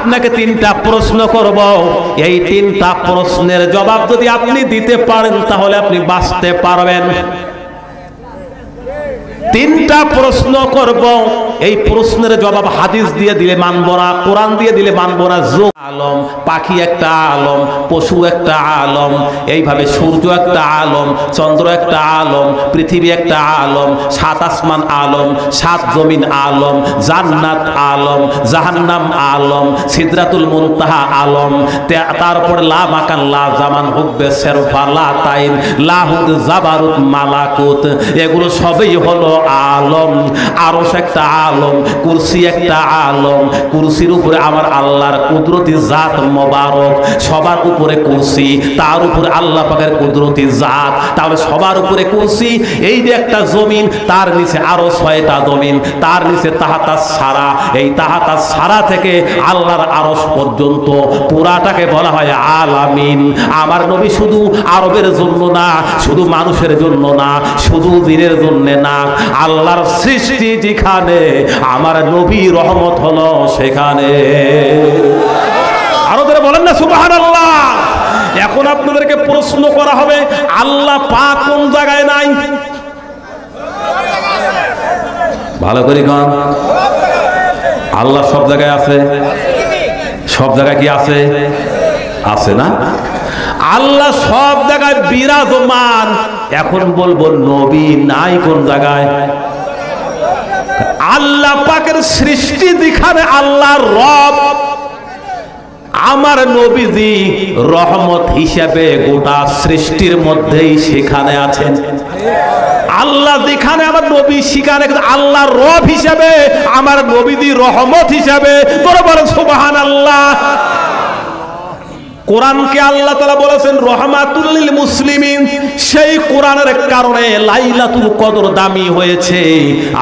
আপনাকে তিনটা প্রশ্ন করব, এই তিনটা প্রশ্নের জবাব যদি আপনি দিতে পারেন তাহলে আপনি বাঁচতে পারবেন। তিনটা প্রশ্ন করব, এই প্রশ্নের জবাব হাদিস দিয়ে দিলে মানব না, কোরআন দিয়ে দিলে মানব না। যোগ আলম, পাখি একটা আলম, পশু একটা আলম, এইভাবে সূর্য একটা আলম, চন্দ্র একটা আলম, পৃথিবী একটা আলম, সাত আসমান আলম, সাত জমিন আলম, জান্নাত আলম, জাহান্নাম আলম, সিদরাতুল মুনতাহা আলম, তারপর লা মাকান লা জামান হুব্বে সেরফা লা তাইন লাহুদ জাবারুত মালাকুত, এগুলো সবই হলো আলম। আরশ একটা আলম, কুরসি একটা আলম, কুরসির উপরে আমার আল্লাহর কুদরতি জাত মোবারক, সবার উপরে কুরসি, তার উপরে আল্লাহ পাকের কুদরতি জাত, তাহলে সবার উপরে কুরসি। এই যে একটা জমিন, তার নিচে আরো 6টা জমিন, তার নিচে তাহাতাস সারা, এই তাহাতাস সারা থেকে আল্লাহর আরশ পর্যন্ত পুরাটাকে বলা হয় আলামিন। আমার নবী শুধু আরবের জন্য না, শুধু মানুষের জন্য না, শুধু জিনের জন্য না, আল্লাহর সৃষ্টি যেখানে আমার নবী রহমত হলো সেখানে। আরো ধরে বলেন না সুবহানাল্লাহ। এখন আপনাদেরকে প্রশ্ন করা হবে, আল্লাহ পাক কোন জায়গায় নাই? ভালো করে গান। আল্লাহ সব জায়গায় আছে। সব জায়গায় কি আছে? আছে না? আল্লাহ সব জায়গায় বিরাজমান। এখন বলবো নবী নাই কোন জায়গায়? আল্লাহ পাকের সৃষ্টি যেখানে আল্লাহর রব, আমার নবীজি রহমত হিসেবে গোটা সৃষ্টির মধ্যেই সেখানে আছেন। আল্লাহ যেখানে আমার নবী সেখানে আল্লাহর রব হিসেবে, আমার নবীজি রহমত হিসেবে। তোরা বলেন সুবহানাল্লাহ। কোরআনকে আল্লাহ তাআলা বলেছেন রহমাতুল লিল মুসলিমিন, সেই কোরআনের কারণে লাইলাতুল কদর দামি হয়েছে,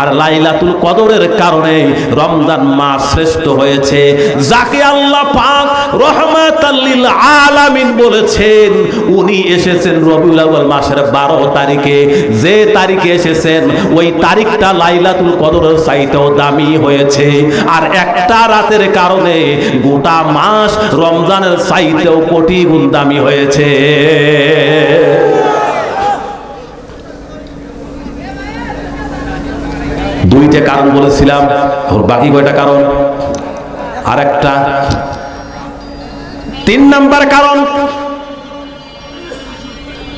আর লাইলাতুল কদরের কারণে রমজান মাস শ্রেষ্ঠ হয়েছে। যাকে আল্লাহ পাক রহমাতুল লিল আলামিন বলেছেন, উনি এসেছেন রবিউল আউয়াল মাসের 12 তারিখে। যে তারিখে এসেছেন ওই তারিখটা লাইলাতুল কদরের চাইতেও দামি হয়েছে, আর একটা রাতের কারণে গোটা মাস রমজানের চাইতে কোটি গুণ দামি হয়েছে। দুইটা কারণ বলেছিলাম, বাকি কয়টা কারণ? আর একটা 3 নাম্বার কারণ,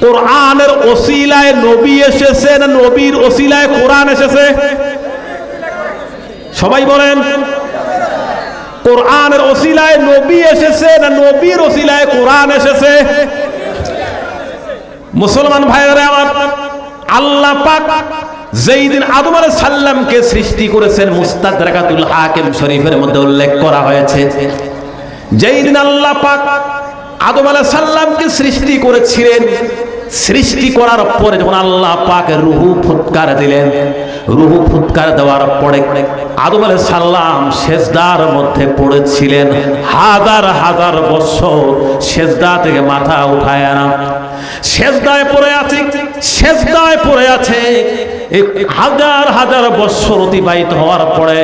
কোরআনের ওসিলায় নবী এসেছেন, নবীর ওসিলায় কোরআন এসেছে। সবাই বলেন, কোরআনের ওসিলায় নবী এসেছে না নবীর ওসিলায় কোরআন এসেছে? মুসলমান ভাইরা আমার, আল্লাহ পাক যেই দিন আদম আলাইহিস সালামকে সৃষ্টি করেছেন, মুস্তাদরাকাতুল হাকিম শরীফের মধ্যে উল্লেখ করা হয়েছে, যেই দিন আল্লাহ পাক আদম আলাইহিস সালামকে সৃষ্টি করেছিলেন, সৃষ্টি করার পরে যখন আল্লাহ পাক রূহ ফুৎকার দিলেন, রূহ ফুৎকার দেওয়ার পরে আদম আলাইহিস সালাম সেজদার মধ্যে পড়েছিলেন। হাজার হাজার বছর সেজদা থেকে মাথা উঠায় না, সেজদায় পড়ে আছে, সেজদায় পড়ে আছে। হাজার হাজার বছর অতিবাহিত হওয়ার পরে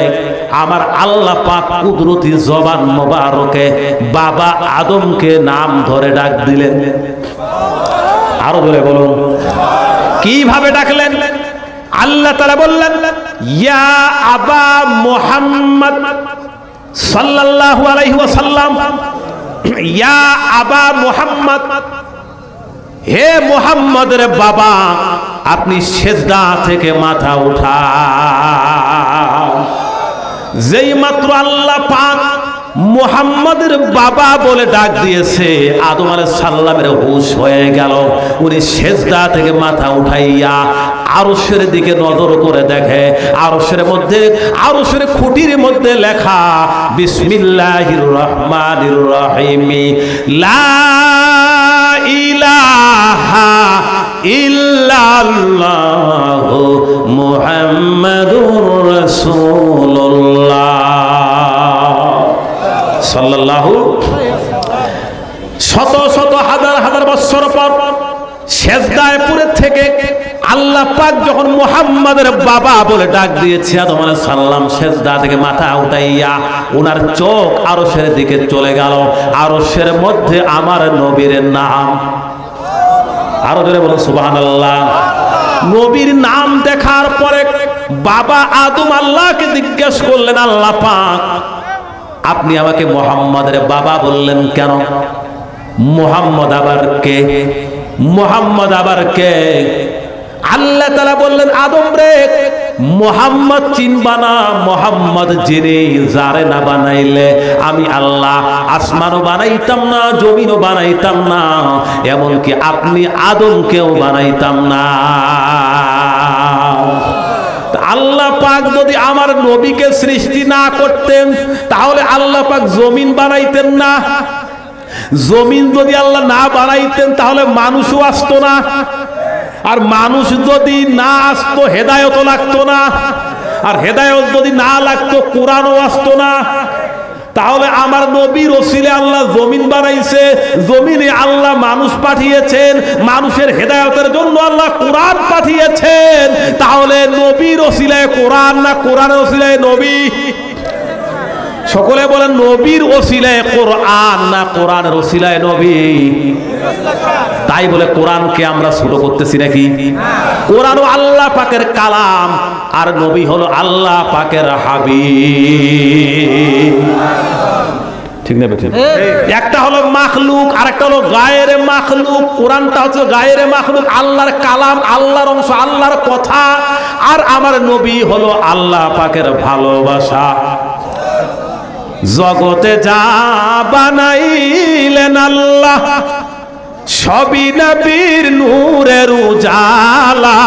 আমার আল্লাহ পাক কুদরতি জবান মোবারকে বাবা আদমকে নাম ধরে ডাক দিলেন। আরো ধরে বলুন, কিভাবে ডাকলেন? আল্লাহ তাআলা বললেন, ইয়া আবা মুহাম্মদ সাল্লাল্লাহু আলাইহি ওয়াসাল্লাম, ইয়া আবা মুহাম্মদ, হে মুহাম্মদের বাবা, আপনি সেজদা থেকে মাথা উঠান। যেই মাত্র আল্লাহ পাক মুহাম্মদের বাবা বলে ডাক দিয়েছে, আদম আলাইহিস সালামের হুঁশ হয়ে গেল। উনি সেজদা থেকে মাথা উঠাইয়া আরশের দিকে নজর করে দেখে, আরশের মধ্যে, আরশের খুঁটির মধ্যে লেখা বিসমিল্লাহির রহমানির রহিম, লা ইলাহা ইল্লাল্লাহু মুহাম্মাদুর রাসূলুল্লাহ সাল্লাল্লাহু। শত শত হাজার হাজার বছর পর সেজদায় পড়ে থেকে আল্লাহ পাক যখন মুহাম্মাদের বাবা বলে ডাক দিয়েছে, আদম আলাইহিস সালাম সেজদা থেকে মাথা উঠাইয়া ওনার চোখ আরশের দিকে চলে গেল। আরশের মধ্যে আমার নবীর নাম, আরো জোরে বলুন সুবহানাল্লাহ। নবীর নাম দেখার পরে বাবা আদম আল্লাহকে জিজ্ঞেস করলেন, আল্লাহ পাক আপনি আমাকে মুহাম্মাদের বাবা বললেন কেন? মুহাম্মদ আবার কে? মুহাম্মদ আবার কে? আল্লাহ তাআলা বললেন, আদম রে, মুহাম্মদ চিনবা না? মুহাম্মদ যিনি, যারে না বানাইলে আমি আল্লাহ আসমানও বানাইতাম না, জমিনও বানাইতাম না, এমনকি আপনি আদমকেও বানাইতাম না। আল্লাহ পাক যদি আমার নবীকে সৃষ্টি না করতেন তাহলে আল্লাহ পাক জমিন বানাইতেন না। জমিন যদি আল্লাহ না বানাইতেন তাহলে মানুষও আসতো না। আর মানুষ যদি না আসতো হেদায়েত লাগতো না। আর হেদায়েত যদি না লাগতো কোরআনও আসতো না। তাহলে আমার নবীর ওসিলে আল্লাহ জমিন বানাইছে, জমিনে আল্লাহ মানুষ পাঠিয়েছেন, মানুষের হেদায়েতের জন্য আল্লাহ কোরআন পাঠিয়েছেন। তাহলে নবীর ওসিলায় কোরআন না কোরআনের ওসিলায় নবী? সকলে বলেন নবীর ওসিলায় কোরআন না কোরআনের ওসিলায় নবী? তাই বলে কোরআনকে আমরা ছোট করতেছি নাকি? কোরআন আল্লাহ পাকের কালাম, আর নবী হলো আল্লাহ পাকের হাবিব। ঠিক না বেঠিক? একটা হলো মাখলুক আর একটা হলো গায়রে মাখলুক। কোরআনটা হচ্ছে গায়রে মাখলুক, আল্লাহর কালাম, আল্লাহর অংশ, আল্লাহর কথা। আর আমার নবী হলো আল্লাহ পাকের ভালোবাসা। জগতে যা বানাইলেন আল্লাহ সবই নবীর নূরের উজালা,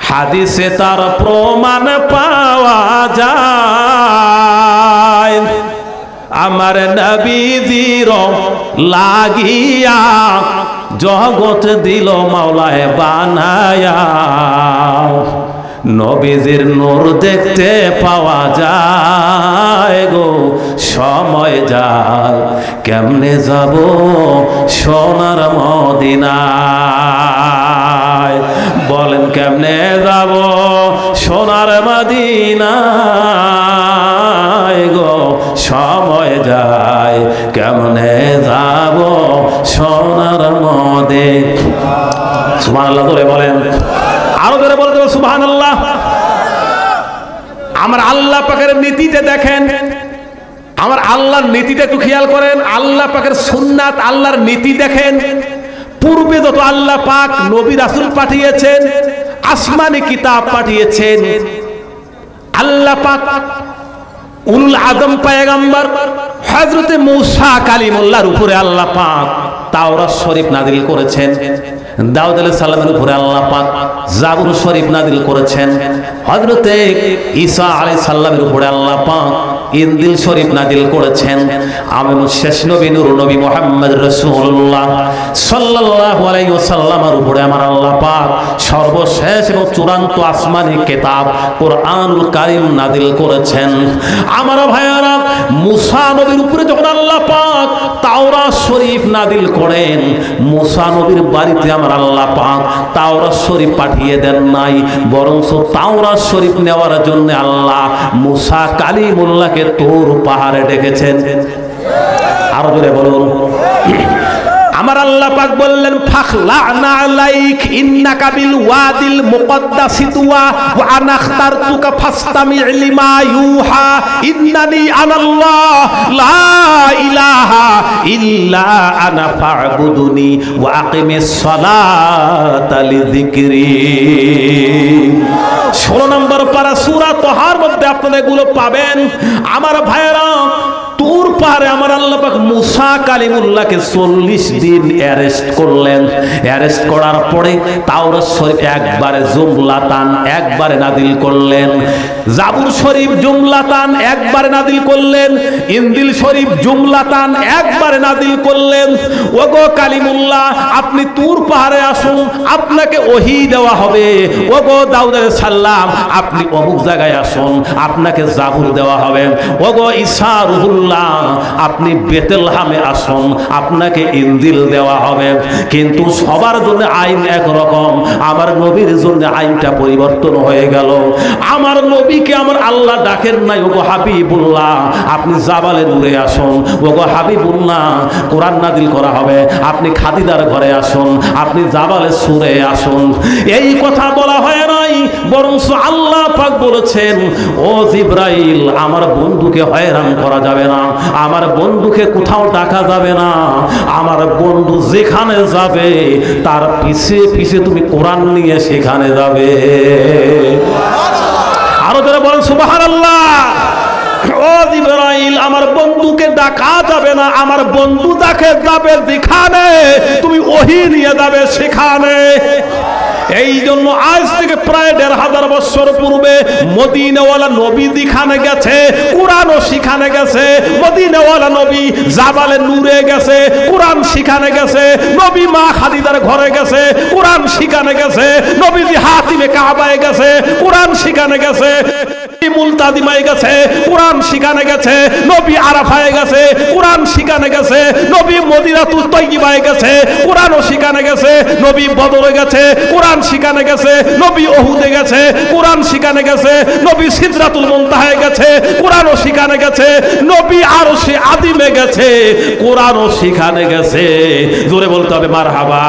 হাদিসে তার প্রমাণ পাওয়া যায়। আমার নবীজির লাগিয়া জগৎ দিল মাওলায় বানায়া, নবীজির নূর দেখতে পাওয়া যায় গো, সময় যায় কেমনে যাব সোনার মদিনায়? বলেন কেমনে যাব সোনার মদিনায় গো, সময় যায় কেমনে যাব সোনার মদিনায়? সুবহানাল্লাহ ধরে বলেন, আরো ধরে বলতে হবে সুবহানাল্লাহ। আমার আল্লাহ পাকের নীতিতে দেখেন, আমার আল্লাহর নীতিটা একটু খেয়াল করেন। আল্লাহ পাকের সুন্নাত, আল্লাহর নীতি দেখেন। পূর্বে যত আল্লাহ পাক নবী রাসূল পাঠিয়েছেন, আসমানি কিতাব পাঠিয়েছেন, আল্লাহ পাক উলুল আযম পয়গম্বর হযরতে মূসা কালিমুল্লাহর উপরে আল্লাহ পাক তাওরাত শরীফ নাযিল করেছেন। দাউদ আলাইহিস সালামের উপরে আল্লাহ পাক জাবুর শরীফ নাযিল করেছেন। হযরতে ঈসা আলাইহিস সালামের উপরে আল্লাহ পাক ইনজিল শরীফ নাযিল করেছেন। আমিনুল শেষ নবী নূর নবী মুহাম্মদ রাসূলুল্লাহ সাল্লাল্লাহু আলাইহি ওয়াসাল্লামের উপরে আমার আল্লাহ পাক সর্বশেষ এবং চূড়ান্ত আসমানি কিতাব কোরআনুল কারীম নাযিল করেছেন। আমার ভাইয়ারা, মূসা নবীর উপরে যখন আল্লাহ পাক তাওরাত শরীফ নাযিল করেন, মূসা নবীর বাড়িতে আমার আল্লাহ পাক তাওরাত শরীফ পাঠিয়ে দেন নাই, বরং তাওরাত শরীফ নেওয়ার জন্য আল্লাহ মূসা কালিমুল্লাহকে তুর পাহাড়ে ডেকেছেন। আরো জোরে বলুন। আমার আল্লাহ পাক বললেন, ফাখলা'না আলাইক ইন্নাকা বিল ওয়াদিল মুকদ্দাসি তুয়া ওয়া আনা আখতারতুকা ফাসতামি' লিমা ইউহা ইন্নানি আনাল্লাহ লা ইলাহা ইল্লা আনা ফা'বুদুনি ওয়া আকিমিস সালাতা লিযিকরি। 16 নম্বর পারা সূরা তাহার মধ্যে আপনারা এগুলো পাবেন। আমার ভাইয়েরা, তুর পাহাড়ে আমার আল্লাহ পাক মূসা কালিমুল্লাহকে 40 দিন অ্যারেস্ট করলেন। অ্যারেস্ট করার পরে তাওরাত শরীফ একবারে জুমলাতান একবারে নাযিল করলেন, জাবুর শরীফ জুমলাতান একবারে নাযিল করলেন, ইনজিল শরীফ জুমলাতান একবারে নাযিল করলেন। ওগো কালিমুল্লাহ, আপনি তুর পাহাড়ে আসুন, আপনাকে ওহী দেওয়া হবে। ওগো দাউদ আলাইহিস সালাম, আপনি অমুক জায়গায় আসুন, আপনাকে জাবুর দেওয়া হবে। ওগো ঈসা রুহুল্লাহ, আপনি বেতেলহামে আসুন, আপনাকে ইনজিল দেওয়া হবে। কিন্তু সবার জন্য আইন একরকম, আমার নবীর জন্য আইনটা পরিবর্তন হয়ে গেল। আমার নবীকে আমার আল্লাহ ডাকেন নাই, ওগো হাবিবুল্লাহ আপনি জাবালে নূরে আসুন, ওগো হাবিবুল্লাহ কোরআন নাজিল করা হবে, আপনি খাদিজার ঘরে আসুন, আপনি জাবালে সুরে আসুন। এই কথা বলা হয় নাই, বরং আল্লাহ পাক বলেছেন, ও জিবরাইল আমার বন্ধুকে হয়রান করা যাবে না, আমার বন্ধুকে কোথাও ডাকা যাবে না, আমার বন্ধু যেখানে যাবে তার পিছে পিছে তুমি কোরআন নিয়ে সেখানে যাবে। আরো যারা বলেন সুবহানাল্লাহ। ও জিবরাইল আমার বন্ধুকে ডাকা যাবে না, আমার বন্ধু যাকে যাবে যেখানে তুমি ওহী নিয়ে যাবে সেখানে। এই জন্য আজ থেকে প্রায় ১৫০০ বছর পূর্বে মদিনাওয়ালা নবী যেখানে গেছে কোরআনও সেখানে গেছে, মদিনাওয়ালা নবী জাবালে নূরে গেছে কোরআন সেখানে গেছে, নবী মা খাদিজার ঘরে গেছে কোরআন সেখানে গেছে, নবীজি হাতিমে কাবায় গেছে কোরআন সেখানে গেছে, মুলতাদিমায় গেছে কোরআন সেখানে গেছে, নবী আরাফায় গেছে কোরআন সেখানে গেছে, নবী মদিনাতুল তয়্যিবায় গেছে কোরআনও সেখানে গেছে, নবী বদরে গেছে কোরআন সেখানে গেছে, নবী উহুদে গেছে কোরআন সেখানে গেছে, নবী সিদরাতুল মুনতাহায় গেছে কোরআনও সেখানে গেছে, নবী আরশে আযিমে গেছে কোরআনও সেখানে গেছে। জোরে বলতে হবে মারহাবা।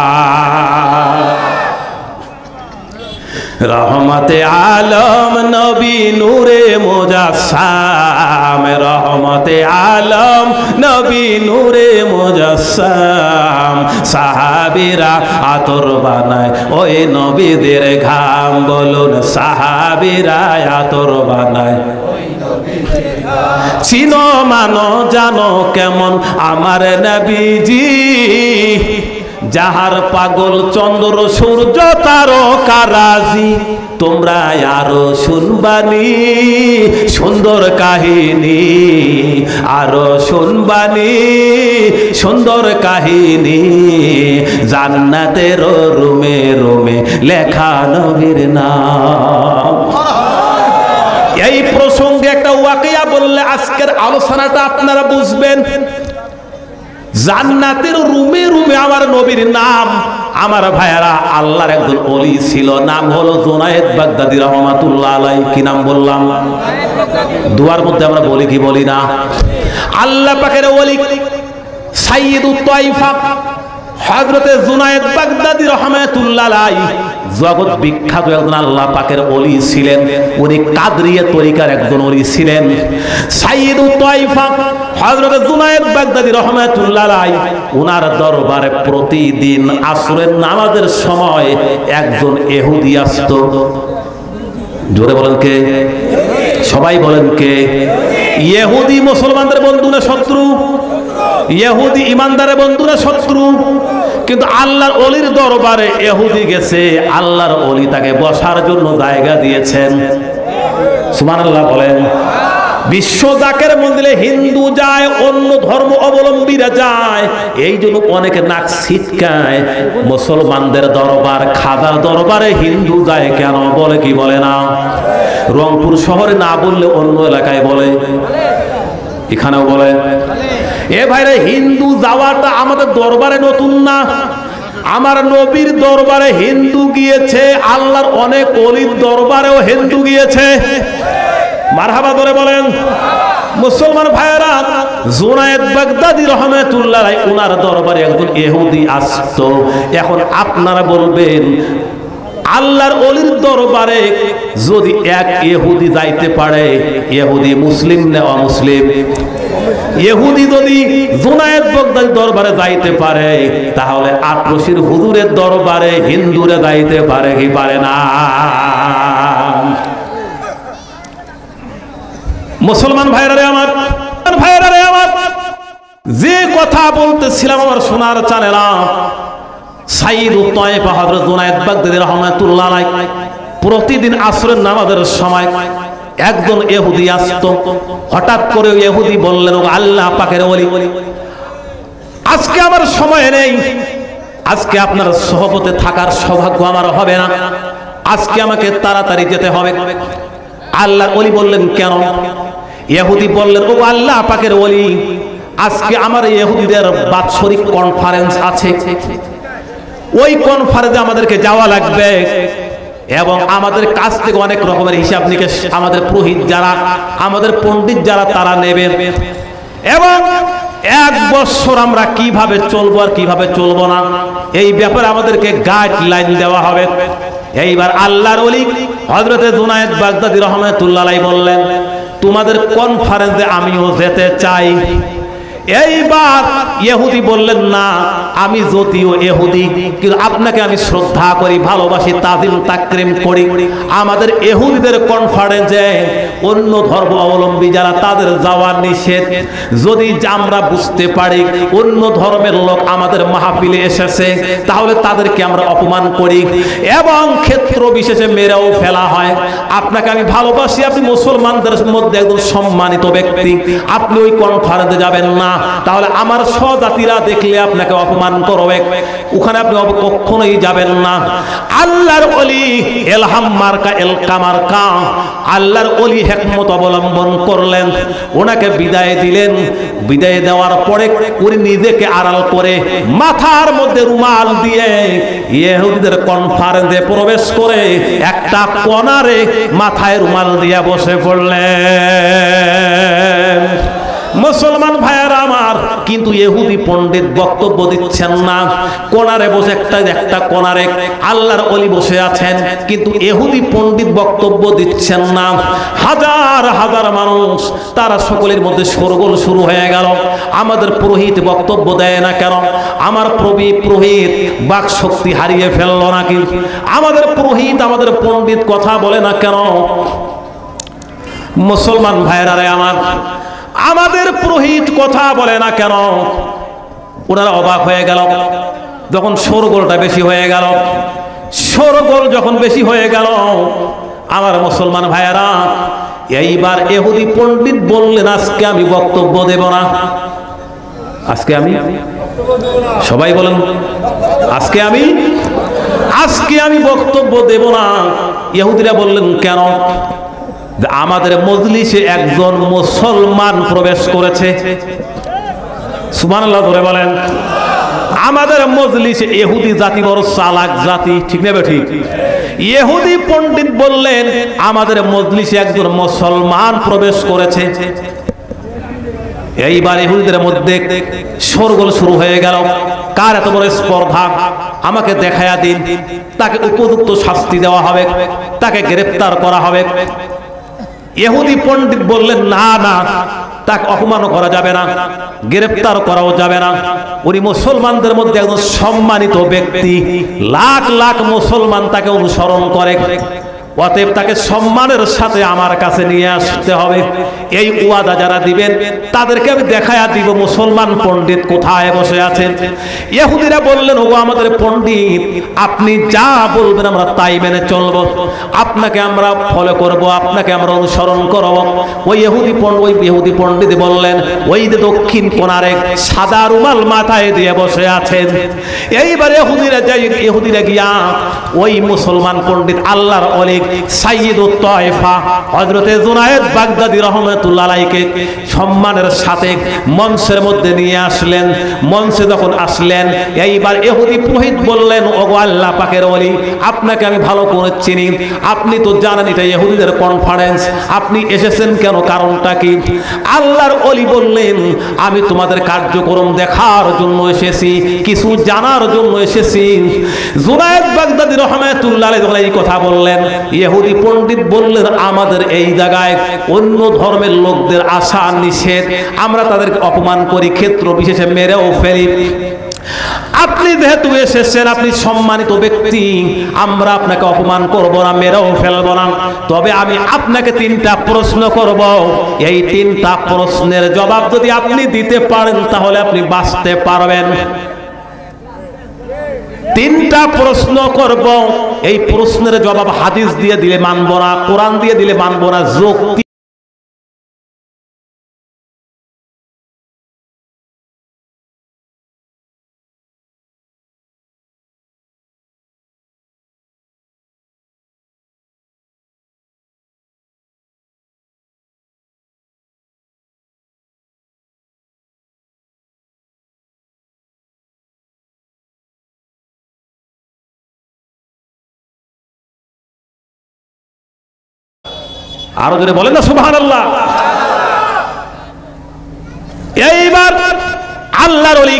রহমতে আলম নবী নূরে মুজাসসাম, রহমতে আলম নবী নূরে মুজাসসাম, সাহাবীরা আতর বানায় ওই নবীদের ঘাম, বলুন সাহাবীরা আতর বানায় চিনো মানো জানো কেমন আমার নবীজি, যাহার পাগল চন্দ্র সূর্য তারকারাজি, তোমরা আরো শুনবানি সুন্দর কাহিনী, আরো শুনবানি সুন্দর কাহিনী, জান্নাতের রুমে রুমে লেখা নবীর নাম। এই প্রসঙ্গে একটা ওয়াকিয়া বললে আজকের আলোচনাটা আপনারা বুঝবেন। জান্নাতের রুমে রুমে আমার নবীর নাম। আমার ভাইয়ারা, আল্লাহর একজন ওলি ছিল, নাম হলো জুনায়েদ বাগদাদী রহমাতুল্লাহ আলাইহি। কি নাম বললাম? দুয়ার মধ্যে আমরা বলি কি বলি না? আল্লাহ পাকের ওলি সাইয়্যিদুত তাইফা হযরতে জুনায়েদ বাগদাদী রহমাতুল্লাহ আলাইহি জগৎ বিখ্যাত একজন আল্লাহ পাকের ওলি ছিলেন। উনি কাদরিয়া তরিকার একজন ওলি ছিলেন। সাইয়্যিদুত তাইফা হযরতে জুনায়েদ বাগদাদী রহমাতুল্লাহ আলাইহি ওনার দরবারে প্রতিদিন আসরের নামাজের সময় একজন ইহুদি আসতো। জোরে বলেন কে? সবাই বলেন কে? ইহুদি মুসলমানদের বন্ধু না শত্রু? ইহুদি ইমানদারের বন্ধু না শত্রু? কিন্তু আল্লাহর ওলির দরবারে ইহুদি গেছে, আল্লাহর ওলি তাকে বসার জন্য জায়গা দিয়েছেন। সুবহানাল্লাহ বলেন। বিশ্ব জাকের মন্দিরে হিন্দু যায়, অন্য ধর্ম অবলম্বীরা যায়, এই জন্য অনেকে নাক ছিটকায়। মুসলমানদের দরবার, খাজার দরবারে হিন্দু যায় কেন? বলে কি বলে না? রংপুর শহরে না বললে অন্য এলাকায় বলে, এখানেও বলে। এ ভাইরা, হিন্দু যাওয়াটা আমাদের দরবারে নতুন না। আমার নবীর দরবারে হিন্দু গিয়েছে, আল্লাহর অনেক ওলির দরবারেও হিন্দু গিয়েছে। মারহাবা ধরে বলেন। মুসলমান ভাইয়েরা, জুনায়েদ বাগদাদী রহমাতুল্লাহ আলাইহি ওনার দরবারে একজন ইহুদি আসতো। এখন আপনারা বলবেন, আল্লাহর ওলির দরবারে যদি এক ইহুদি যাইতে পারে, ইহুদি মুসলিম না অমুসলিম? ইহুদি যদি জুনায়েদ বাগদাদীর দরবারে যাইতে পারে, তাহলে আটরশির হুজুরের দরবারে হিন্দুরা যাইতে পারে কি পারে না? মুসলমান ভাইরা রে আমার, ভাইরা রে আমার, যে কথা বলতেছিলাম আমার সোনার চানেরা, সাইয়্যিদুত তায়েফা হযরত জুনায়েদ বাগদাদী রাহমাতুল্লাহ আলাইহি প্রতিদিন আসরের নামাজের সময় একজন ইহুদি আসতো। হঠাৎ করে ইহুদি বললেন, ও আল্লাহ পাকের ওলি, আজকে আমার সময় নেই, আজকে আপনার সহবতে থাকার সৌভাগ্য আমার হবে না, আজকে আমাকে তাড়াতাড়ি যেতে হবে। আল্লাহর ওলি বললেন, কেন? ইহুদি বললেন, ও আল্লাহ পাকের ওলি, আজকে আমার ইহুদিদের বাৎসরিক কনফারেন্স আছে, ওই কনফারেন্সে আমাদেরকে যাওয়া লাগবে এবং আমাদের কাছ থেকে অনেক রকমের হিসাব নিকেশ আমাদের পুরোহিত যারা, আমাদের পণ্ডিত যারা, তারা নেবেন এবং 1 বছর আমরা কিভাবে চলবো আর কিভাবে চলবো না এই ব্যাপারে আমাদেরকে গাইডলাইন দেওয়া হবে। এইবার আল্লাহর ওলি হযরতে জুনায়েদ বাগদাদী রাহমাতুল্লাহ আলাইহি বললেন, তোমাদের কনফারেন্সে আমিও যেতে চাই। এইবার ইহুদি বললেন, না, আমি যদিও ইহুদি কিন্তু আপনাকে আমি শ্রদ্ধা করি, ভালোবাসি, তাজিম তাকরিম করি। আমাদের ইহুদিদের কনফারেন্সে অন্য ধর্ম অবলম্বী যারা, তাদের যাওয়া নিষেধ। যদি আমরা বুঝতে পারি অন্য ধর্মের লোক আমাদের মাহফিলে এসেছে, তাহলে তাদেরকে আমরা অপমান করি এবং ক্ষেত্র বিশেষে মেরেও ফেলা হয়। আপনাকে আমি ভালোবাসি, আপনি মুসলমানদের মধ্যে একজন সম্মানিত ব্যক্তি, আপনি ওই কনফারেন্সে যাবেন না, তাহলে আমার সহজাতিরা দেখলে আপনাকে অপমান করবে, ওখানে আপনি কখনোই যাবেন না। আল্লাহর ওলি এলহাম মার্কা এলকা মার্কা, আল্লাহর ওলি হিকমত অবলম্বন করলেন, ওনাকে বিদায় দিলেন। বিদায় দেওয়ার পরে উনি নিজেকে আড়াল করে মাথার মধ্যে রুমাল দিয়ে ইহুদিদের কনফারেন্সে প্রবেশ করে একটা কোণারে মাথায় রুমাল দিয়ে বসে পড়লেন। মুসলমান ভাইয়েরা আমার, কিন্তু ইহুদি পণ্ডিত বক্তব্য দিচ্ছেন না, কোণারে বসে একটা কোণারে আল্লাহর ওলি বসে আছেন, কিন্তু ইহুদি পণ্ডিত বক্তব্য দিচ্ছেন না। হাজার হাজার মানুষ, তারা সকলের মধ্যে শোরগোল শুরু হয়ে গেল। আমাদের পুরোহিত বক্তব্য দেয় না কেন? আমার পুরোহিত বাক শক্তি হারিয়ে ফেললো নাকি? আমাদের পুরোহিত, আমাদের পণ্ডিত কথা বলে না কেন? মুসলমান ভাইয়েরা আমার, আমাদের পুরোহিত কথা বলে না কেন? ওনারা অবাক হয়ে গেল যখন শোরগোলটা বেশি হয়ে গেল। শোরগোল যখন বেশি হয়ে গেল, আমার মুসলমান ভাইয়েরা, এইবার ইহুদি পণ্ডিত বললেন, আজকে আমি বক্তব্য দেব না। আজকে আমি, সবাই বলেন, আজকে আমি বক্তব্য দেব না। ইহুদিরা বললেন, কেন? আমাদের মজলিসে একজন মুসলমান প্রবেশ করেছে। সুবহানাল্লাহ ধরে বলেন। আমাদের মজলিসে ইহুদি জাতি বড় চালাক জাতি, ঠিক না ঠিক? ইহুদি পণ্ডিত বললেন, আমাদের মজলিসে একজন মুসলমান প্রবেশ করেছে। এইবার ইহুদিদের মধ্যে শোরগোল শুরু হয়ে গেল। কার এত বড় স্পর্ধা? আমাকে দেখায়া দিন, তাকে উপযুক্ত শাস্তি দেওয়া হবে, তাকে গ্রেফতার করা হবে। ইহুদি পণ্ডিত বললেন, না না, তাকে অপমান করা যাবে না, গ্রেফতার করাও যাবে না। উনি মুসলমানদের মধ্যে একজন সম্মানিত ব্যক্তি, লাখ লাখ মুসলমান তাকে অনুসরণ করে, অতএব তাকে সম্মানের সাথে আমার কাছে নিয়ে আসতে হবে। এই ওয়াদা যারা দিবেন তাদেরকে আমি দেখায়া দিব মুসলমান পণ্ডিত কোথায় বসে আছেন। ইহুদিরা বললেন, ওগো আমাদের পণ্ডিত, আপনি যা বলবেন আমরা তাই মেনে চলব, আপনাকে আমরা ফলো করব, আপনাকে আমরা অনুসরণ করব। ওই ইহুদি পণ্ডিত বললেন, ওই যে দক্ষিণ কোণার এক সাদা রুমাল মাথায় দিয়ে বসে আছেন। এইবার ইহুদিরা গিয়া ওই মুসলমান পণ্ডিত আল্লাহর ওলি সাইয়্যিদুত তায়েফা হযরতে জুনায়েদ বাগদাদী রাহমাতুল্লাহ আলাইহিকে সম্মানের সাথে মঞ্চের মধ্যে নিয়ে আসলেন। মঞ্চে যখন আসলেন, এইবার ইহুদি পুরোহিত বললেন, ওগো আল্লাহ পাকের ওলি, আপনাকে আমি ভালো করে চিনি, আপনি তো জানেন এটা ইহুদিদের কনফারেন্স, আপনি এসেছেন কেন, কারণটা কি? আল্লাহর ওলি বললেন, আমি তোমাদের কার্যক্রম দেখার জন্য এসেছি, কিছু জানার জন্য এসেছি। জুনায়েদ বাগদাদী রাহমাতুল্লাহ আলাইহি এই কথা বললেন। ইহুদি পণ্ডিত বললেন, আমাদের এই জায়গায় অন্য ধর্মের লোকদের আসা নিষেধ, আমরা তাদেরকে অপমান করি, ক্ষেত্র বিশেষে মেরেও ফেলি। আপনি যেহেতু এসেছেন, আপনি সম্মানিত ব্যক্তি, আমরা আপনাকে অপমান করব না, মেরেও ফেলব না। তবে আমি আপনাকে 3টা প্রশ্ন করব, এই 3টা প্রশ্নের জবাব যদি আপনি দিতে পারেন তাহলে আপনি বাঁচতে পারবেন। 3টা প্রশ্ন করব, এই প্রশ্নের জবাব হাদিস দিয়ে দিলে মানব না, কোরআন দিয়ে দিলে মানব না, যুক্তি আরো জোরে বলেন না সুবহানাল্লাহ। এইবার আল্লাহর ওলি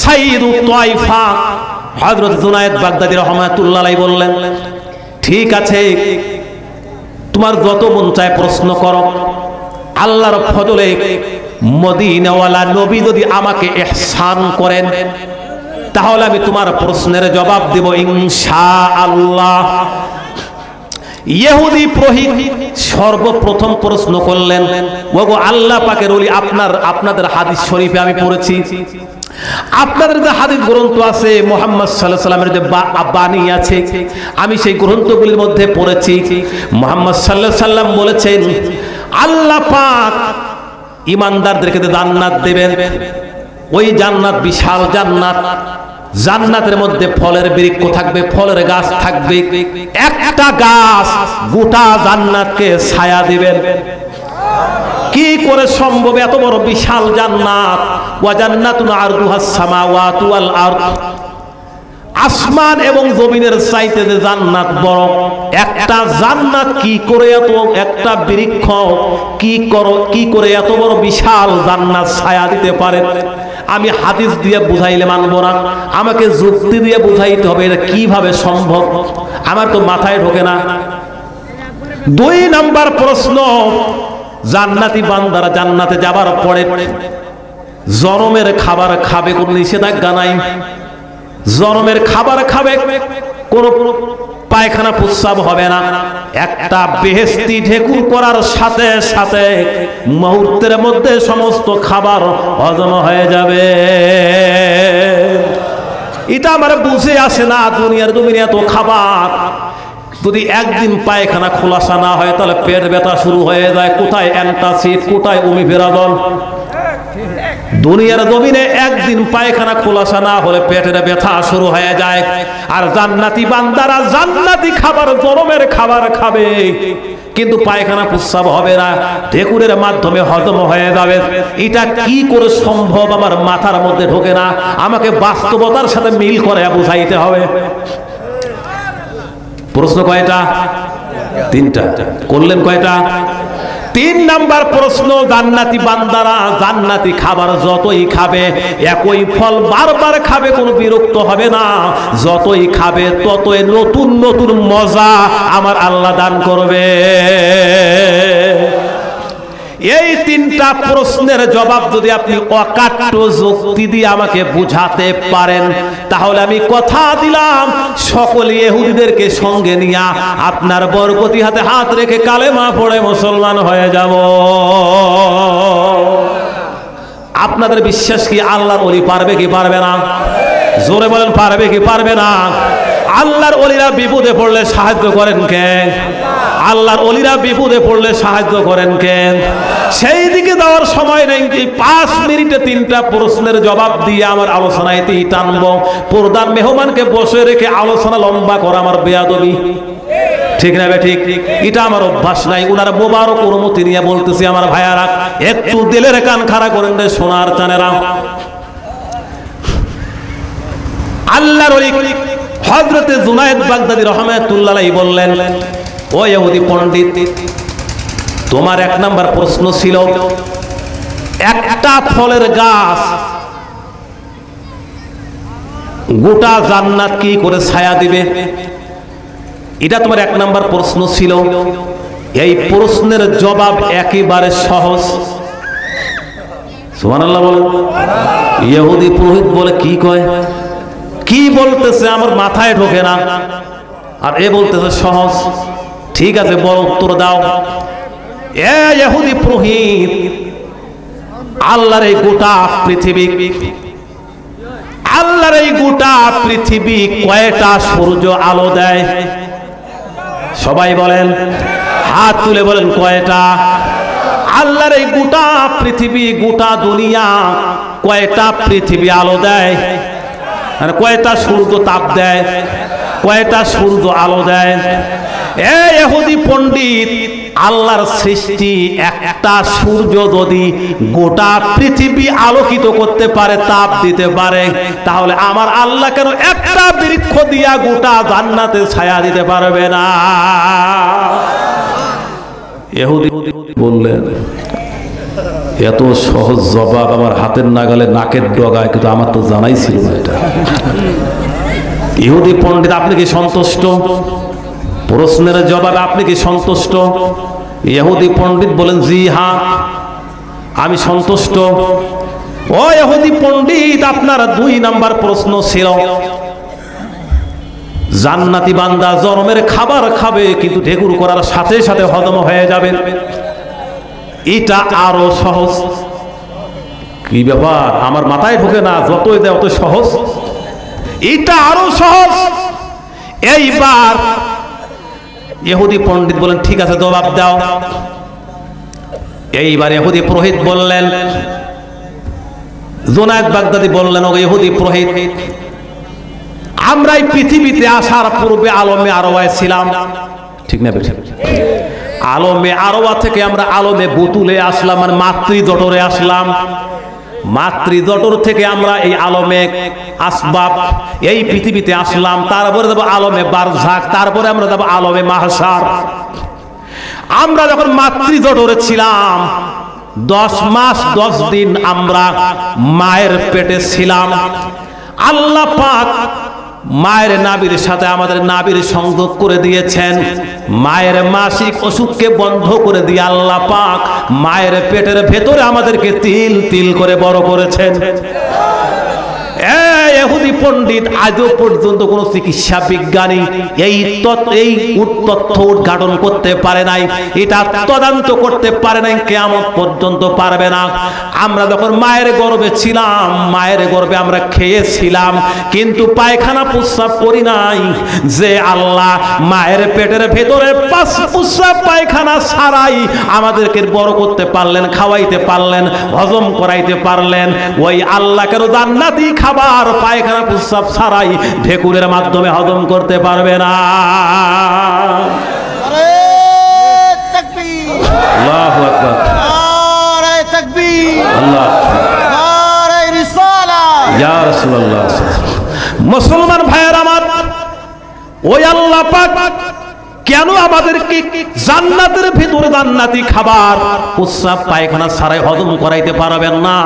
সাইয়্যিদুত তায়েফা হযরত জুনায়েদ বাগদাদী রাহমাতুল্লাহ আলাইহি বললেন, ঠিক আছে তোমার যত মন চায় প্রশ্ন করো, আল্লাহর ফজলে মদিনাওয়ালা নবী যদি আমাকে ইহসান করেন তাহলে আমি তোমার প্রশ্নের জবাব দেব ইনশাআল্লাহ। ইহুদি পুরোহিত সর্বপ্রথম প্রশ্ন করলেন, ওগো আল্লাহ পাকের ওলি, আপনাদের হাদিস শরীফে আমি পড়েছি, আপনাদের যে হাদিস গ্রন্থ আছে মুহাম্মদ সাল্লাল্লাহু আলাইহি ওয়াসাল্লামের যে বাণী আছে, আমি সেই গ্রন্থগুলির মধ্যে পড়েছি মুহাম্মদ সাল্লাল্লাহু আলাইহি ওয়াসাল্লাম বলেছেন আল্লাহ পাক ঈমানদারদেরকে জান্নাত দেবেন। ওই জান্নাত বিশাল জান্নাত, জান্নাতের মধ্যে ফলের বৃক্ষ থাকবে, ফলের গাছ থাকবে, একটা গাছ গোটা জান্নাতকে ছায়া দিবেন। কি করে সম্ভব এত বড় বিশাল জান্নাত? ওয়া জান্নাতুন আরদুহাস সামাওয়াতু ওয়াল আরদ, আসমান এবং জমিনের চাইতে যে জান্নাত বড়, একটা জান্নাত কি করে এত, একটা বৃক্ষ কি করে এত বড় বিশাল জান্নাত ছায়া দিতে পারে? আমি হাদিস দিয়ে বুঝাইলে মানবো না, আমাকে যুক্তি দিয়ে বুঝাইতে হবে এটা কিভাবে সম্ভব, আমার তো মাথায় ঢোকে না। 2 নাম্বার প্রশ্ন, জান্নাতি বান্দারা জান্নাতে যাবার পরে জনমের খাবার খাবে, কোনো নিষেধাজ্ঞা নাই। জনমের খাবার খাবে, কোন পায়খানা প্রস্রাব হবে না। একটা বেহেশতি ঢেকুর করার সাথে সাথে মুহূর্তের মধ্যে সমস্ত খাবার হজম হয়ে যাবে। এটা আমার বুঝে আসে না, দুনিয়ার জমিনে এত খাবার, যদি একদিন পায়খানা খোলাসা না হয় তাহলে পেট ব্যথা শুরু হয়ে যায়। কোথায় অ্যান্টাসিড, কোথায় ওমিফেরাজল? দুনিয়ার জমিনে একদিন পায়খানা খোলাসা না হলে পেটের ব্যথা শুরু হয়ে যায়। আর জান্নাতি বান্দারা জান্নাতি খাবার, জনমের খাবার খাবে, কিন্তু পায়খানা প্রস্রাব হবে না, ঢেকুরের মাধ্যমে হজম হয়ে যাবে। এটা কি করে সম্ভব আমার মাথার মধ্যে ঢোকে না, আমাকে বাস্তবতার সাথে মিল করে বুঝাইতে হবে। প্রশ্ন কয়টা? 3টা। করলেন কয়টা? 3 নাম্বার প্রশ্ন, জান্নাতি বান্দারা জান্নাতি খাবার যতই খাবে, একই ফল বারবার খাবে, কোনো বিরক্ত হবে না। যতই খাবে ততই নতুন নতুন মজা আমার আল্লাহ দান করবে। এই 3টা প্রশ্নের জবাব যদি আপনি অকাট্য যুক্তি দিয়ে আমাকে বুঝাতে পারেন, তাহলে আমি কথা দিলাম সকল ইহুদিদেরকে সঙ্গে নিয়ে আপনার বরকতি হাতে হাত রেখে কালেমা পড়ে মুসলমান হয়ে যাব। আপনাদের বিশ্বাস কি আল্লাহর ওলি পারবে কি পারবে না? জোরে বলেন, পারবে কি পারবে না? আল্লাহর ওলিরা বিপদে পড়লে সাহায্য করেন কে? আল্লাহর ওলিরা বিপদে পড়লে সাহায্য করেন কে? সেই দিকে দেওয়ার সময় নেই। 5 মিনিটে 3টা প্রশ্নের জবাব দিয়ে আমার আলোচনায় টানবো। পর্দার মেহমানকে বসে রেখে আলোচনা লম্বা করা আমার বেয়াদবি, ঠিক না? ঠিক, এটা আমার অভ্যাস নাই। উনার মোবারক অনুমতি নিয়ে বলতেছি আমার ভাইয়ারা, একটু দিলের কান খাড়া করেন রে সোনার চানেরা। আল্লাহর ওলি হযরতে জুনায়েদ বাগদাদী রাহমাতুল্লাহ আলাইহি বললেন, ও ইহুদি পণ্ডিত, তোমার 1 নাম্বার প্রশ্ন ছিল একটা ফলের গাছ গোটা জান্নাত কি করে ছায়া দিবে, এটা তোমার 1 নাম্বার প্রশ্ন ছিল। এই প্রশ্নের জবাব একেবারে সহজ। সুবহানাল্লাহ বলেন। ইহুদি পুরোহিত বলে, কি কয়, কি বলতেছে আমার মাথায় ঢোকে না, আর এ বলতেছে সহজ। ঠিক আছে, বড় উত্তর দাও। এ ইহুদি পুরোহিত, আল্লাহর এই গোটা পৃথিবী, আল্লাহর এই গোটা পৃথিবী কয়টা সূর্য আলো দেয়? সবাই বলেন, হাত তুলে বলেন কয়টা? আল্লাহর এই গোটা পৃথিবী, গোটা দুনিয়া কয়টা পৃথিবী আলো দেয়? আর কয়টা সূর্য তাপ দেয়? কয়টা সূর্য আলো দেয়? এ ইহুদি পণ্ডিত, আল্লাহর সৃষ্টি একটা সূর্য যদি গোটা পৃথিবী আলোকিত করতে পারে, তাপ দিতে পারে, তাহলে আমার আল্লাহ কেন একটা বৃক্ষ দিয়া গোটা জান্নাতে ছায়া দিতে পারবে না? ইহুদি বললেন, এত সহজ জবাব আমার হাতের নাগালে, নাকের ডগায়, কিন্তু আমার তো জানাই ছিল না এটা। ইহুদি পণ্ডিত, আপনি কি সন্তুষ্ট? প্রশ্নের জবাবে আপনি কি সন্তুষ্ট? ইহুদি পণ্ডিত বলেন, জি হ্যাঁ আমি সন্তুষ্ট। ও ইহুদি পণ্ডিত, আপনার 2 নাম্বার প্রশ্ন ছিল জান্নাতি বান্দা জরমের খাবার খাবে কিন্তু ঢেকুর করার সাথে সাথে হজম হয়ে যাবে, এটা আরো সহজ। কি ব্যাপার, আমার মাথায় ঢোকে না, যতই দেয় অত সহজ, এটা আরো সহজ। এইবার ইহুদি পণ্ডিত বলেন, ঠিক আছে জবাব দাও। এইবার ইহুদি পুরোহিত বললেন, জুনায়েদ বাগদাদি বললেন, ও ইহুদি পুরোহিত, আমরা এই পৃথিবীতে আসার পূর্বে আলমে আরওয়ায় ছিলাম, ঠিক না বেঠিক? আলমে আরওয়া থেকে আমরা আলমে বুতুলে আসলাম, মানে মাতৃজঠরে আসলাম। মাতৃজঠর থেকে আমরা এই আলমে আসবাব এই পৃথিবীতে আসলাম, তারপরে যাব আলমে বারজাখ, তারপরে আমরা যাব আলমে মাহশার। আমরা যখন মাতৃজঠরে ছিলাম 10 মাস 10 দিন আমরা মায়ের পেটে ছিলাম। আল্লাহ পাক মায়ের নাভির সাথে আমাদের নাভির সংযোগ করে দিয়েছেন। মায়ের মাসিক অসুখকে বন্ধ করে দিয়ে আল্লাহ পাক মায়ের পেটের ভেতরে আমাদেরকে তিল তিল করে বড় করেছেন। ইহুদি পণ্ডিত আজও পর্যন্ত কোন চিকিৎসা বিজ্ঞানী এই তথ্য উদ্ঘাটন করতে পারে নাই, এটা তদন্ত করতে পারে নাই, কিয়ামত পর্যন্ত পারবে না। আমরা যখন মায়ের গর্ভে ছিলাম, মায়ের গর্ভে আমরা খেয়েছিলাম কিন্তু পায়খানা প্রস্রাব করি নাই। যে আল্লাহ মায়ের পেটের ভেতরে প্রস্রাব পায়খানা ছাড়াই আমাদেরকে বড় করতে পারলেন, খাওয়াইতে পারলেন, হজম করাইতে পারলেন, ওই আল্লাহ কেন জান্নাতি খাবার পায়খানা প্রস্রাব ছাড়াই ঢেকুরের মাধ্যমে হজম করতে পারবে না? আল্লাহু আকবার, নারে তাকবীর, আল্লাহ, নারে রিসালাত, ইয়া রাসূলুল্লাহ। মুসলমান ভাইয়ের আমার, ওই আল্লাহ পাক কেন আমাদেরকে জান্নাতের ভিতরে জান্নাতি খাবার প্রস্রাব পায়খানা ছাড়াই হজম করাইতে পারবেন না?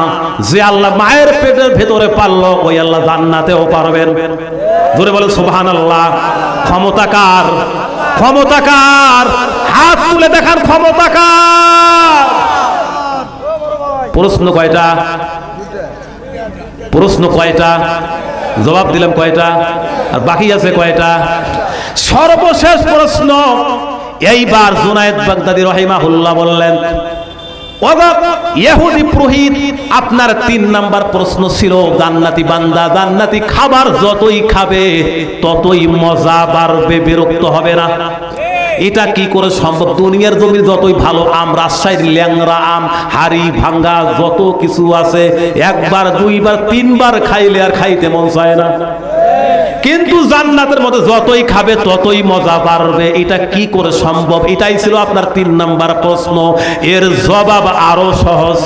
যে আল্লাহ মায়ের পেটের ভিতরে পারলো, ওই আল্লাহ জান্নাতেও পারবেন। জোরে বলেন সুবহানাল্লাহ। ক্ষমতাকার, ক্ষমতাকার, হাত তুলে দেখান ক্ষমতাকার। প্রশ্ন কয়টা? প্রশ্ন কয়টা? জবাব দিলাম কয়টা? আর বাকি আছে কয়টা? সর্বশেষ প্রশ্ন। এইবার জুনায়েদ বাগদাদি রাহিমাহুল্লাহ বললেন, ইহুদি পুরোহিত, আপনার 3 নাম্বার প্রশ্ন ছিল জান্নাতি বান্দা জান্নাতি খাবার যতই খাবে ততই মজা বাড়বে, বিরক্ত হবে না। এটা কি করে সম্ভব? দুনিয়ার জমির যতই ভালো আম, রাজশাহীর ল্যাংরা আম, হাড়ি ভাঙ্গা যত কিছু আছে, 1 বার 2 বার 3 বার খাইলে আর খাইতে মন চায় না। কিন্তু জান্নাতের মধ্যে যতই খাবে ততই মজা বাড়বে, এটা কি করে সম্ভব? এটাই ছিল আপনার 3 নাম্বার প্রশ্ন। এর জবাব আরো সহজ।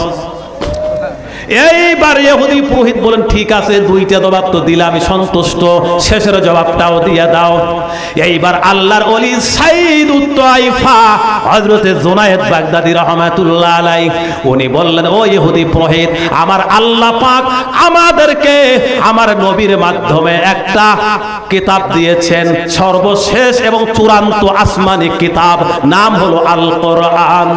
এইবার ইহুদি পুরোহিত বলেন, ঠিক আছে 2টা জবাব তো দিলে আমি সন্তুষ্ট, শেষের জবাবটাও দিয়ে দাও। এইবার আল্লাহর ওলি সাইয়্যিদুত তাইফা হযরতে জুনায়েদ বাগদাদি রাহমাতুল্লাহ আলাইহি উনি বললেন, ও ইহুদি পুরোহিত, আমার আল্লাহ পাক আমাদেরকে আমার নবীর মাধ্যমে একটা কিতাব দিয়েছেন, সর্বশেষ এবং চূড়ান্ত আসমানি কিতাব, নাম হলো আল কোরআন।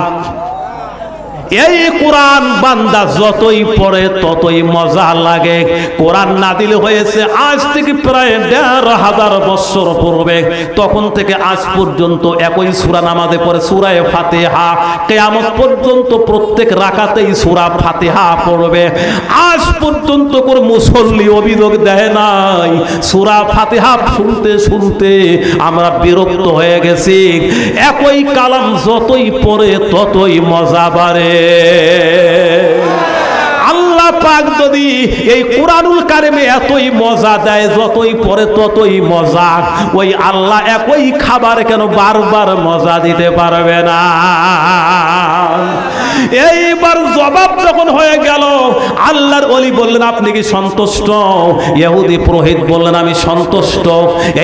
এই কোরআন বান্দা যতই পড়ে ততই মজা লাগে। কোরআন নাযিল হয়েছে আজ থেকে প্রায় ১৫০০ বছর পূর্বে, তখন থেকে আজ পর্যন্ত একই সূরা নামাজে পড়ে সূরা ফাতিহা, কিয়ামত পর্যন্ত প্রত্যেক রাকাতেই সূরা ফাতিহা পড়বে। আজ পর্যন্ত কোন মুসল্লি অভিযোগ দেয় নাই সূরা ফাতিহা শুনতে শুনতে আমরা বিরক্ত হয়ে গেছি। একই কালাম যতই পড়ে ততই মজা বাড়ে। আল্লাহ পাক যদি এই কোরআনুল কারিমে এতই মজা দেয়, যতই পড়ে ততই মজা, ওই আল্লাহ একই খাবার কেন বারবার মজা দিতে পারবে না? এইবার জবাব যখন হয়ে গেল, আল্লাহর ওলি বললেন আপনি কি সন্তুষ্ট? ইহুদি পুরোহিত বললেন আমি সন্তুষ্ট।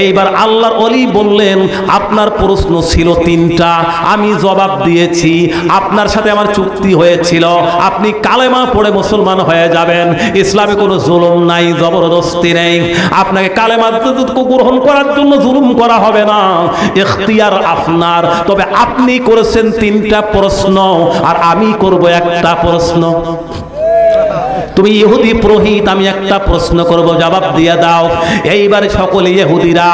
এইবার আল্লাহর ওলি বললেন আপনার প্রশ্ন ছিল তিনটা, আমি জবাব দিয়েছি। আপনার সাথে আমার চুক্তি হয়েছিল আপনি কালেমা পড়ে মুসলমান হয়ে যাবেন। ইসলামে কোনো জুলুম নাই, জবরদস্তি নেই। আপনাকে কালেমা গ্রহণ করার জন্য জুলুম করা হবে না, ইখতিয়ার আপনার। তবে আপনি করেছেন তিনটা প্রশ্ন আর আমি করব একটা প্রশ্ন। তুমি ইহুদি পুরোহিত, আমি একটা প্রশ্ন করব, জবাব দিয়ে দাও। এইবারে সকলে ইহুদিরা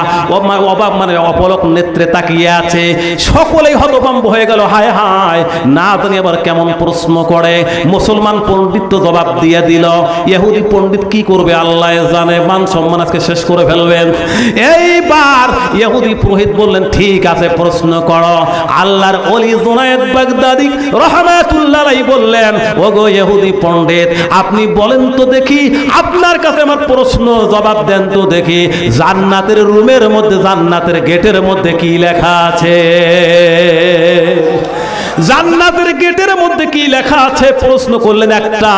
অবাক মানে অপলক নেত্রে তাকিয়ে আছে। সকলেই হতভম্ব হয়ে গেল, হায় হায়, না জানি আবার কেমন প্রশ্ন করে। মুসলমান পণ্ডিত তো জবাব দিয়ে দিল, ইহুদি পণ্ডিত কি করবে আল্লাহ জানে, মান সম্মান আজকে শেষ করে ফেলবেন। এইবার ইহুদি পুরোহিত বললেন ঠিক আছে প্রশ্ন করো। আল্লাহর ওলি জুনায়েদ বাগদাদি রাহমাতুল্লাহ আলাইহি বললেন, ওগো ইহুদি পণ্ডিত, আপনি বলেন তো দেখি, আপনার কাছে আমার প্রশ্ন, জবাব দেন তো দেখি, জান্নাতের রুমের মধ্যে, জান্নাতের গেটের মধ্যে কি লেখা আছে? জান্নাতের গেটের মধ্যে কি লেখা আছে প্রশ্ন করলেন একটা।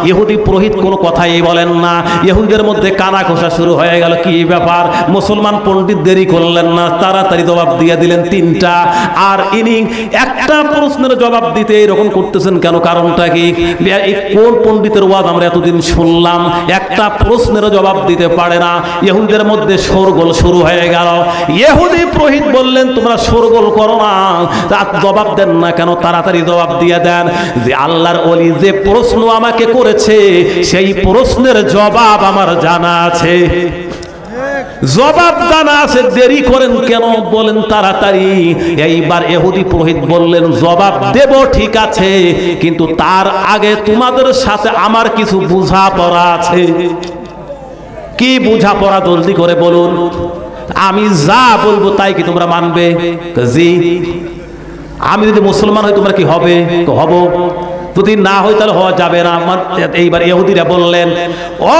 ইহুদি পুরোহিত কোনো কথাই বলেন না। ইহুদিদের মধ্যে কানা ঘোষা শুরু হয়ে গেল, কি ব্যাপার? মুসলমান পণ্ডিত দেরি করলেন না, তাড়াতাড়ি জবাব দিয়ে দিলেন তিনটা। আর ইনি একটা প্রশ্নের জবাব দিতে এরকম করতেছেন কেন? কারণটা কি? কোন পণ্ডিতের ওয়াজ আমরা এতদিন শুনলাম, একটা প্রশ্নের জবাব দিতে পারে না। ইহুদিদের মধ্যে শোরগোল শুরু হয়ে গেল। ইহুদি পুরোহিত বললেন তোমরা শোরগোল করো না, জবাব দেন না কেন, তাড়াতাড়ি জবাব দিয়ে দেন। যে আল্লাহর ওলি যে প্রশ্ন আমাকে করেছে সেই প্রশ্নের জবাব আমার জানা আছে, জবাব জানা আছে, দেরি করেন কেন, বলেন তাড়াতাড়ি। এইবার ইহুদি পুরোহিত বললেন জবাব দেব ঠিক আছে, কিন্তু তার আগে তোমাদের সাথে আমার কিছু বোঝাপড়া আছে। কি বোঝাপড়া জলদি করে বলুন, আমি যা বলবো তাই কি তোমরা মানবে? জি। আমি যদি মুসলমান হই তোমরা কি হবে? হব। যদি না হয় তাহলে হওয়া যাবে না। এইবার ইহুদিরা বললেন, ও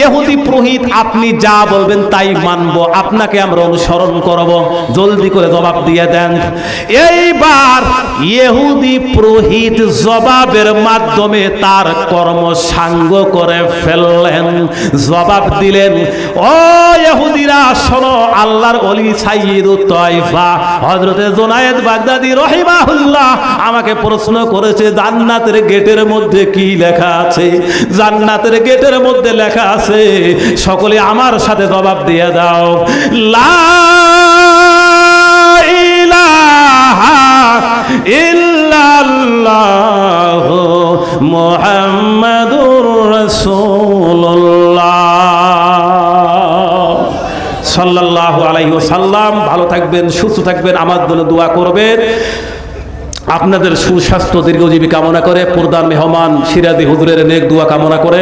ইহুদি পুরোহিত, আপনি যা বলবেন তাই মানবো, আপনাকে আমরা অনুসরণ করব, জলদি করে জবাব দিয়ে দেন। এইবার ইহুদি পুরোহিত জবাবের মাধ্যমে তার কর্ম সাঙ্গ করে ফেললেন। জবাব দিলেন, ও ইহুদিরা শোনো, আল্লাহর ওলি সাইয়্যিদুত তায়েফা হযরতে জুনায়েদ বাগদাদি রাহিমাহুল্লাহ আমাকে প্রশ্ন করেছে জান্নাতের গেটের মধ্যে কি লেখা আছে। জান্নাতের গেটের মধ্যে লেখা আছে, সকলে আমার সাথে জবাব দিয়ে দাও, লা ইলাহা ইল্লাল্লাহু মুহাম্মাদুর রাসূলুল্লাহ সাল্লাল্লাহু আলাইহি ওয়াসাল্লাম। ভালো থাকবেন, সুস্থ থাকবেন, আমার জন্য দোয়া করবেন। আপনাদের সুস্বাস্থ্য দীর্ঘজীবী কামনা করে, প্রধান মেহমান সিরাজি হুজুরের নেক দোয়া কামনা করে।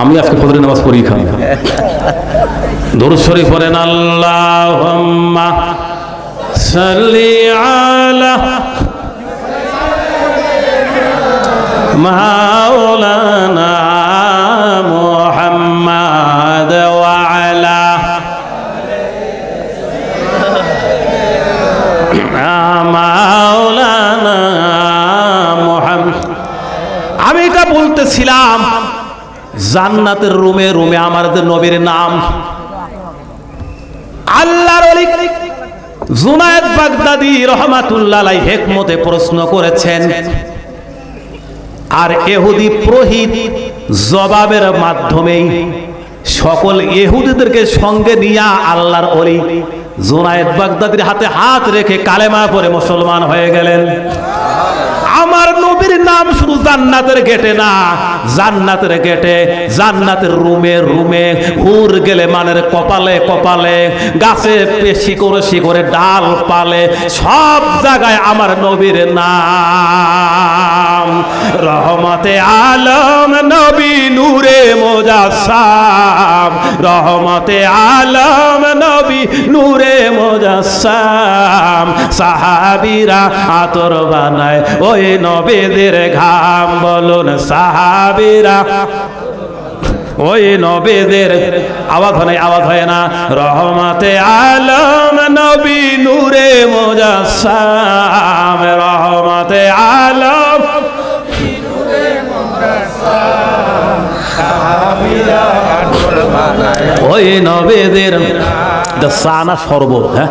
আমি আজকে ফজরের নামাজ পড়ি খান। দরুদ শরীফ পড়েন, আল্লাহুম্মা সাল্লি আলা মাওলানা মুহাম্মাদ ওয়া আলা মাওলানা মুহাম্মদ। আমি এটা বলতেছিলাম, জান্নাতের রুমে রুমে আমাদের নবীর নাম। আল্লাহর ওলি জুনায়েদ বাগদাদি রাহমাতুল্লাহ আলাইহি হিকমতে প্রশ্ন করেছেন, আর ইহুদি পুরোহিত জবাবের মাধ্যমেই সকল ইহুদিদেরকে সঙ্গে নিয়ে আল্লাহর ওলি জুনায়েদ বাগদাদির হাতে হাত রেখে কালেমা পড়ে মুসলমান হয়ে গেলেন। আমার নবীর নাম শুধু জান্নাতের গেটে না, জান্নাতের গেটে, জান্নাতের রুমে রুমে, হুর গেলে মানের কপালে কপালে, গাছে শিকড়ে করে ডাল পালে, সব জায়গায় আমার নবীর নাম। রহমতে আলম নবী নূরে মুজাসসাম, রহমতে আলম নবী নূরে মুজাসসাম। সাহাবীরা আতর বানায় ওই নবীদের ঘাম, বলুন সাহাবীরা ওই নবীদের আওয়াজ হয় না, রহমতে আলম নবী নূরে মুজাসসাম, রহমতে আলম ওই নবীদের সানা শরবত, হ্যাঁ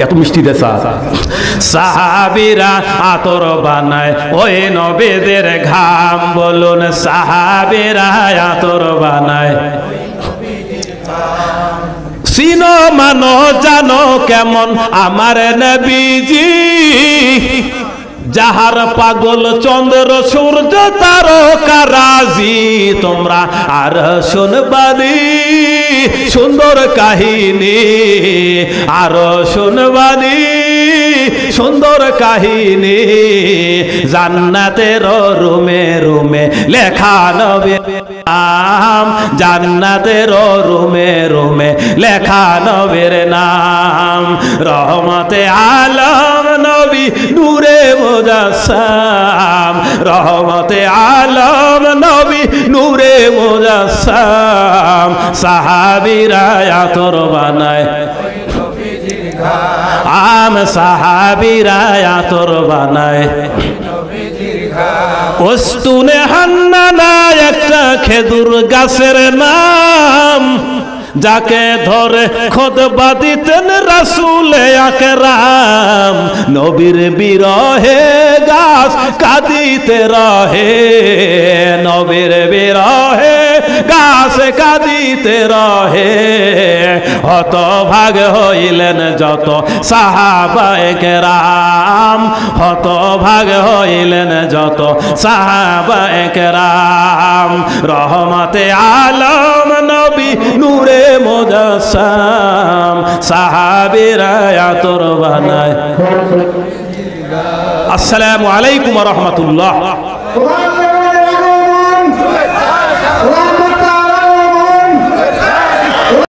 এত মিষ্টি দে সাহাবীরা আতর বানায় ওই নবীদের ঘাম, বলুন সাহাবীরা আতর বানায়। চিনো মানো জানো কেমন আমার নবীজি, যাহার পাগল চন্দ্র সূর্য তারকারাজি, তোমরা আর শুনবানি সুন্দর কাহিনী, আর শুনবানি সুন্দর কাহিনী, জান্নাতের রুমে রুমে লেখা নবীর নাম, জান্নাতের রুমে রুমে লেখা নবীর নাম, রহমতে আলম নবী নূরে মুজাসসাম, রহমতে আলম নবী নূরে মুজাসসাম, সাহাবীরা আতর বানায় আম, সাহাবীরা আতর বানায়। উস্তুনে হান্নানা একটা খেজুর গাছের নাম, যাকে ধরে খুতবা দিতেন রাসূলে আকরাম, নবীর বিরহে গাছ কাঁদিতে রহে, নবীর বিরহে গাছ কাঁদিতে রহে, হতভাগ হইলেন যত সাহাবায়ে কেরাম, হতভাগ হইলেন যত সাহাবায়ে কেরাম, রহমতে আলম নবী নূরে মুজাসসাম, সাহাবীরা আতর বানায়। আসসালামু আলাইকুম ওয়া রাহমাতুল্লাহ।